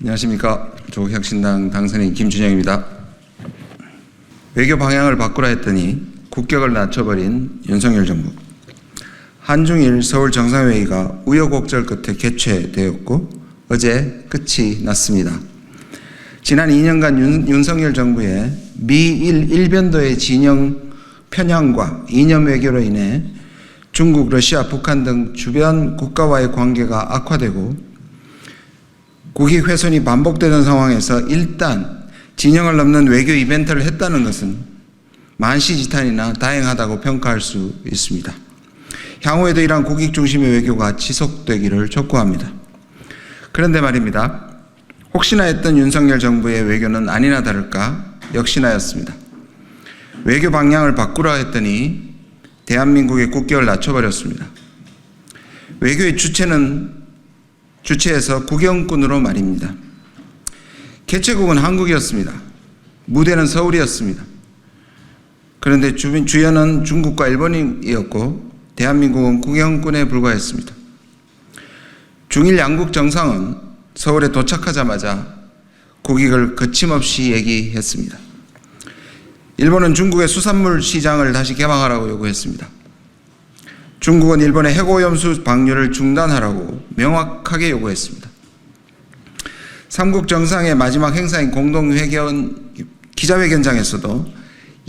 안녕하십니까. 조국혁신당 당선인 김준영입니다. 외교 방향을 바꾸라 했더니 국격을 낮춰버린 윤석열 정부. 한중일 서울 정상회의가 우여곡절 끝에 개최되었고 어제 끝이 났습니다. 지난 2년간 윤석열 정부의 미일 일변도의 진영 편향과 이념 외교로 인해 중국, 러시아, 북한 등 주변 국가와의 관계가 악화되고 국익 훼손이 반복되는 상황에서 일단 진영을 넘는 외교 이벤트를 했다는 것은 만시지탄이나 다행하다고 평가할 수 있습니다. 향후에도 이러한 국익 중심의 외교가 지속되기를 촉구합니다. 그런데 말입니다. 혹시나 했던 윤석열 정부의 외교는 아니나 다를까 역시나였습니다. 외교 방향을 바꾸라 했더니 대한민국의 국격을 낮춰버렸습니다. 외교의 주체에서 구경꾼으로 말입니다. 개최국은 한국이었습니다. 무대는 서울이었습니다. 그런데 주연은 중국과 일본이었고 대한민국은 구경꾼에 불과했습니다. 중일 양국 정상은 서울에 도착하자마자 국익을 거침없이 얘기했습니다. 일본은 중국의 수산물 시장을 다시 개방하라고 요구했습니다. 중국은 일본의 해고염수 방류를 중단하라고 명확하게 요구했습니다. 삼국 정상의 마지막 행사인 기자회견장에서도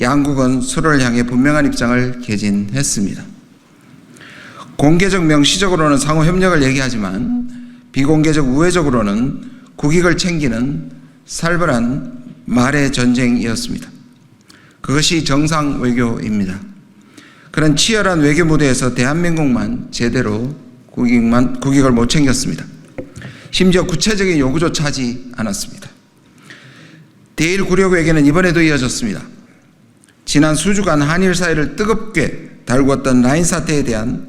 양국은 서로를 향해 분명한 입장을 개진했습니다. 공개적 명시적으로는 상호 협력을 얘기하지만 비공개적 우회적으로는 국익을 챙기는 살벌한 말의 전쟁이었습니다. 그것이 정상 외교입니다. 그런 치열한 외교 무대에서 대한민국만 제대로 국익을 못 챙겼습니다. 심지어 구체적인 요구조차 하지 않았습니다. 대일 굴욕 외교는 이번에도 이어졌습니다. 지난 수주간 한일 사이를 뜨겁게 달궜던 라인 사태에 대한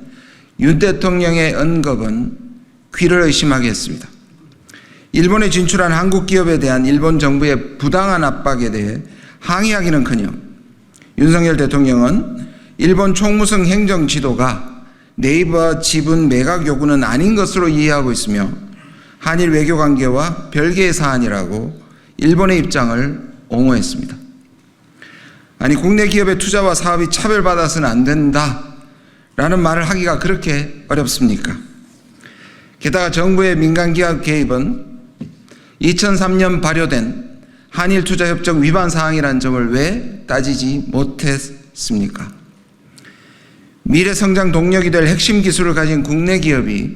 윤 대통령의 언급은 귀를 의심하게 했습니다. 일본에 진출한 한국 기업에 대한 일본 정부의 부당한 압박에 대해 항의하기는커녕 윤석열 대통령은 일본 총무성 행정 지도가 네이버 지분 매각 요구는 아닌 것으로 이해하고 있으며 한일 외교 관계와 별개의 사안이라고 일본의 입장을 옹호했습니다. 아니, 국내 기업의 투자와 사업이 차별받아서는 안 된다라는 말을 하기가 그렇게 어렵습니까? 게다가 정부의 민간기업 개입은 2003년 발효된 한일 투자협정 위반 사항이라는 점을 왜 따지지 못했습니까? 미래 성장 동력이 될 핵심 기술을 가진 국내 기업이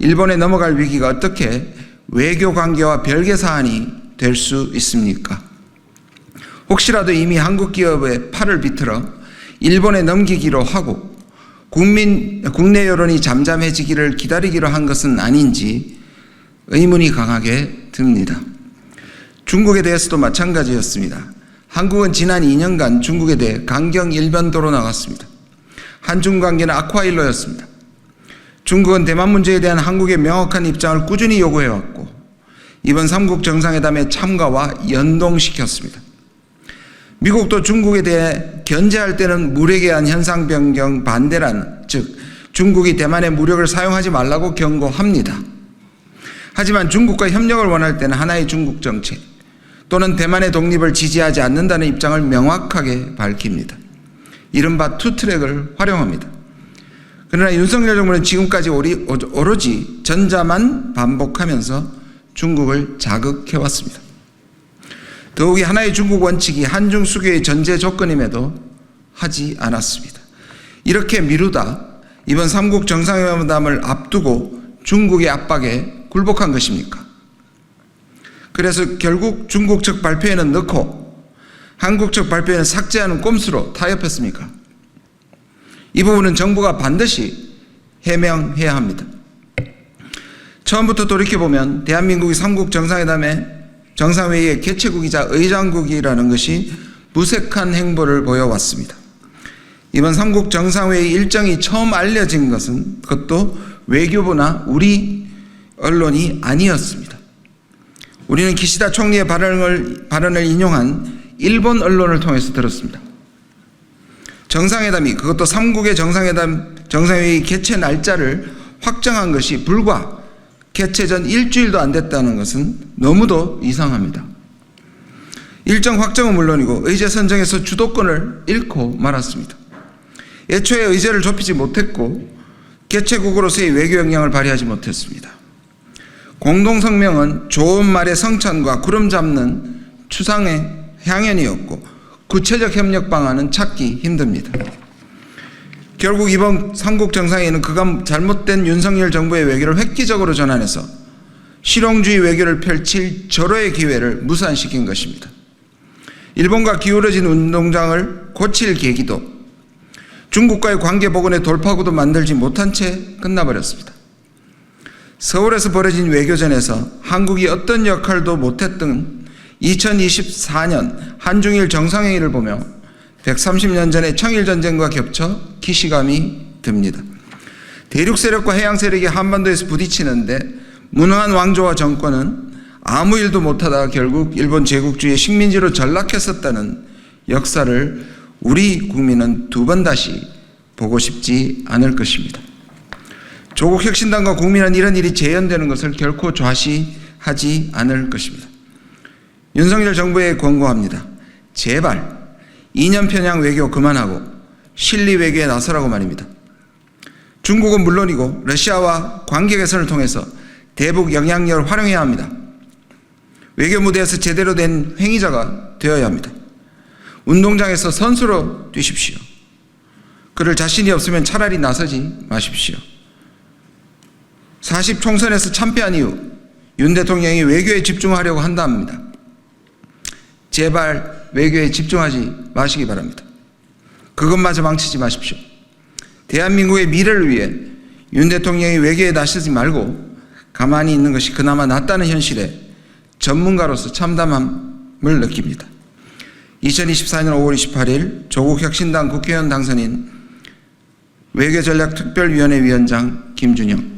일본에 넘어갈 위기가 어떻게 외교 관계와 별개 사안이 될 수 있습니까? 혹시라도 이미 한국 기업의 팔을 비틀어 일본에 넘기기로 하고 국내 여론이 잠잠해지기를 기다리기로 한 것은 아닌지 의문이 강하게 듭니다. 중국에 대해서도 마찬가지였습니다. 한국은 지난 2년간 중국에 대해 강경 일변도로 나갔습니다. 한중 관계는 아쿠아일로였습니다. 중국은 대만 문제에 대한 한국의 명확한 입장을 꾸준히 요구해왔고 이번 삼국 정상회담의 참가와 연동시켰습니다. 미국도 중국에 대해 견제할 때는 무력에 의한 현상 변경 반대라는, 즉 중국이 대만의 무력을 사용하지 말라고 경고합니다. 하지만 중국과 협력을 원할 때는 하나의 중국 정책 또는 대만의 독립을 지지하지 않는다는 입장을 명확하게 밝힙니다. 이른바 투트랙을 활용합니다. 그러나 윤석열 정부는 지금까지 오로지 전자만 반복하면서 중국을 자극해왔습니다. 더욱이 하나의 중국 원칙이 한중 수교의 전제 조건임에도 하지 않았습니다. 이렇게 미루다 이번 삼국 정상회담을 앞두고 중국의 압박에 굴복한 것입니까? 그래서 결국 중국 측 발표에는 넣고 한국 측 발표에는 삭제하는 꼼수로 타협했습니까? 이 부분은 정부가 반드시 해명해야 합니다. 처음부터 돌이켜보면 대한민국이 삼국 정상회의의 개최국이자 의장국이라는 것이 무색한 행보를 보여왔습니다. 이번 삼국 정상회의 일정이 처음 알려진 것은 그것도 외교부나 우리 언론이 아니었습니다. 우리는 기시다 총리의 발언을 인용한 일본 언론을 통해서 들었습니다. 정상회담이, 그것도 삼국의 정상회의 개최 날짜를 확정한 것이 불과 개최 전 일주일도 안 됐다는 것은 너무도 이상합니다. 일정 확정은 물론이고 의제 선정에서 주도권을 잃고 말았습니다. 애초에 의제를 좁히지 못했고 개최국으로서의 외교 역량을 발휘하지 못했습니다. 공동성명은 좋은 말의 성찬과 구름 잡는 추상의 향연이었고 구체적 협력 방안은 찾기 힘듭니다. 결국 이번 삼국 정상회의는 그간 잘못된 윤석열 정부의 외교를 획기적으로 전환해서 실용주의 외교를 펼칠 절호의 기회를 무산시킨 것입니다. 일본과 기울어진 운동장을 고칠 계기도 중국과의 관계 복원의 돌파구도 만들지 못한 채 끝나버렸습니다. 서울에서 벌어진 외교전에서 한국이 어떤 역할도 못했던 2024년 한중일 정상회의를 보며 130년 전의 청일전쟁과 겹쳐 기시감이 듭니다. 대륙 세력과 해양 세력이 한반도에서 부딪히는데 무능한 왕조와 정권은 아무 일도 못하다가 결국 일본 제국주의의 식민지로 전락했었다는 역사를 우리 국민은 두 번 다시 보고 싶지 않을 것입니다. 조국 혁신당과 국민은 이런 일이 재현되는 것을 결코 좌시하지 않을 것입니다. 윤석열 정부에 권고합니다. 제발 이념 편향 외교 그만하고 실리 외교에 나서라고 말입니다. 중국은 물론이고 러시아와 관계 개선을 통해서 대북 영향력을 활용해야 합니다. 외교 무대에서 제대로 된 행위자가 되어야 합니다. 운동장에서 선수로 뛰십시오. 그럴 자신이 없으면 차라리 나서지 마십시오. 40 총선에서 참패한 이후 윤 대통령이 외교에 집중하려고 한답니다. 제발 외교에 집중하지 마시기 바랍니다. 그것마저 망치지 마십시오. 대한민국의 미래를 위해 윤 대통령이 외교에 나서지 말고 가만히 있는 것이 그나마 낫다는 현실에 전문가로서 참담함을 느낍니다. 2024년 5월 28일 조국 혁신당 국회의원 당선인 외교전략특별위원회 위원장 김준영